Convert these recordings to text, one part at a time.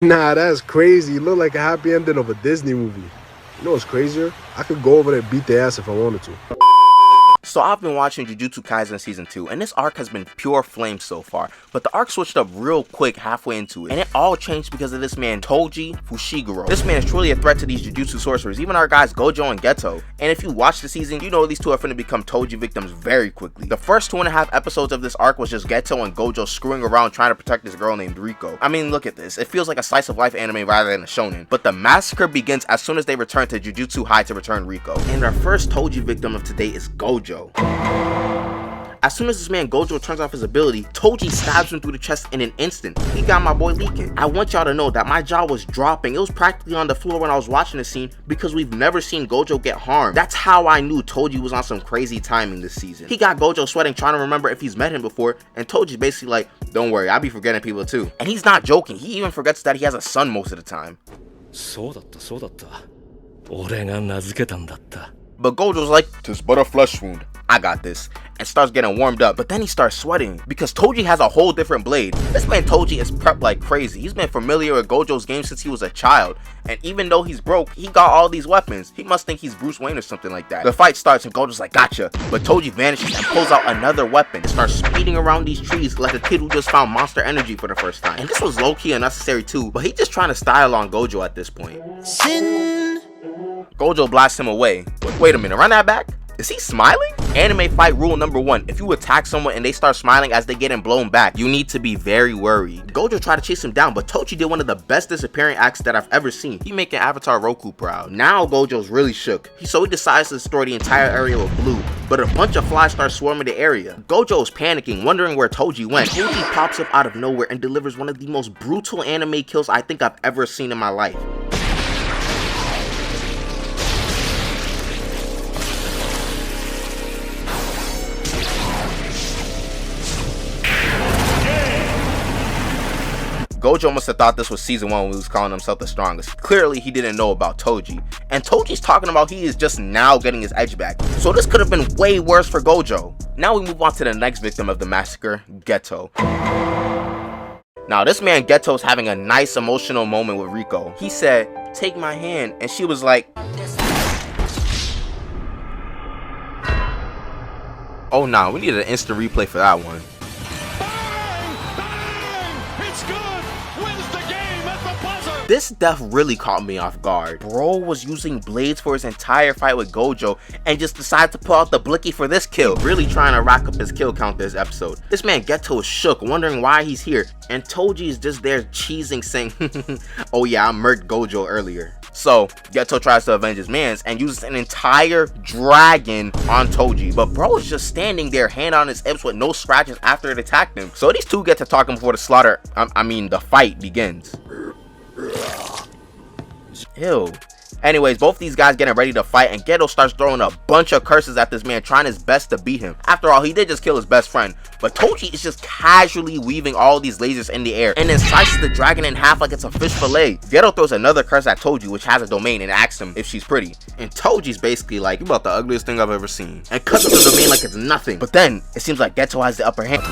Nah, that's crazy. It looked like a happy ending of a Disney movie. You know what's crazier? I could go over there and beat their ass if I wanted to. So I've been watching Jujutsu Kaisen Season 2, and this arc has been pure flame so far, but the arc switched up real quick halfway into it, and it all changed because of this man TOJI FUSHIGURO. This man is truly a threat to these Jujutsu sorcerers, even our guys Gojo and Geto, and if you watch the season, you know these two are finna become TOJI victims very quickly. The first 2.5 episodes of this arc was just Geto and Gojo screwing around trying to protect this girl named Riko. I mean, look at this, it feels like a slice of life anime rather than a shonen, but the massacre begins as soon as they return to Jujutsu High to return Riko, and our first TOJI victim of today is Gojo. As soon as this man Gojo turns off his ability, TOJI stabs him through the chest in an instant. He got my boy leaking. I want y'all to know that my jaw was dropping. It was practically on the floor when I was watching the scene because we've never seen Gojo get harmed. That's how I knew TOJI was on some crazy timing this season. He got Gojo sweating trying to remember if he's met him before, and TOJI's basically like, don't worry, I be forgetting people too. And he's not joking. He even forgets that he has a son most of the time. But Gojo's like, "'Tis but a flesh wound. I got this," and starts getting warmed up, but then he starts sweating because TOJI has a whole different blade. This man TOJI is prepped like crazy. He's been familiar with Gojo's game since he was a child, and even though he's broke, he got all these weapons. He must think he's Bruce Wayne or something like that. The fight starts and Gojo's like, "Gotcha," but TOJI vanishes and pulls out another weapon and starts speeding around these trees like a kid who just found monster energy for the first time. And this was low-key unnecessary too, but he's just trying to style on Gojo at this point. Gojo blasts him away. Wait a minute, run that back? Is he smiling? Anime fight rule number 1. If you attack someone and they start smiling as they getting blown back, you need to be very worried. Gojo tried to chase him down, but TOJI did one of the best disappearing acts that I've ever seen. He making Avatar Roku proud. Now Gojo's really shook. So he decides to destroy the entire area with blue, but a bunch of flies start swarming the area. Gojo is panicking, wondering where TOJI went. TOJI pops up out of nowhere and delivers one of the most brutal anime kills I think I've ever seen in my life. Gojo must have thought this was season 1 when he was calling himself the strongest. Clearly he didn't know about TOJI. And TOJI's talking about he is just now getting his edge back. So this could have been way worse for Gojo. Now we move on to the next victim of the massacre, Geto. Now this man Geto's having a nice emotional moment with Riko. He said, "Take my hand," and she was like, oh nah, we needed an instant replay for that one. This death really caught me off guard. Bro was using blades for his entire fight with Gojo and just decided to pull out the blicky for this kill, really trying to rack up his kill count this episode. This man Geto is shook, wondering why he's here, and TOJI is just there cheesing, saying, "Oh yeah, I murked Gojo earlier." So Geto tries to avenge his mans and uses an entire dragon on TOJI, but bro is just standing there, hand on his hips with no scratches after it attacked him. So these two get to talking before the slaughter, the fight begins. Ew. Anyways, both these guys getting ready to fight, and Geto starts throwing a bunch of curses at this man, trying his best to beat him. After all, he did just kill his best friend, but TOJI is just casually weaving all these lasers in the air and then slices the dragon in half like it's a fish fillet. Geto throws another curse at TOJI, which has a domain, and asks him if she's pretty. And TOJI's basically like, "You about the ugliest thing I've ever seen," and cuts up the domain like it's nothing. But then it seems like Geto has the upper hand.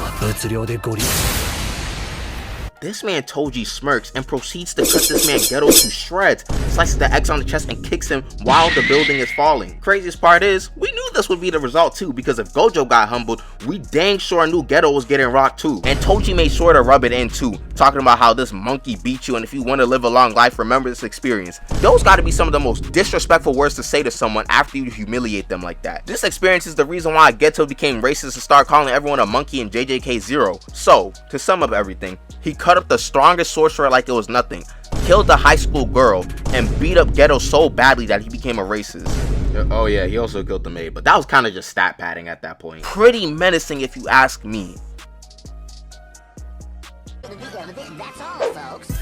This man TOJI smirks and proceeds to cut this man Geto to shreds, slices the X on the chest and kicks him while the building is falling. Craziest part is, we knew this would be the result too, because if Gojo got humbled, we dang sure knew Geto was getting rocked too. And TOJI made sure to rub it in too, talking about how this monkey beat you, and if you want to live a long life, remember this experience. Those gotta be some of the most disrespectful words to say to someone after you humiliate them like that. This experience is the reason why Geto became racist and started calling everyone a monkey in JJK0. So, to sum up everything, he cut up the strongest sorcerer like it was nothing, killed the high school girl, and beat up Geto so badly that he became a racist. Oh yeah, he also killed the maid, but that was kind of just stat padding at that point. Pretty menacing if you ask me. That's all, folks.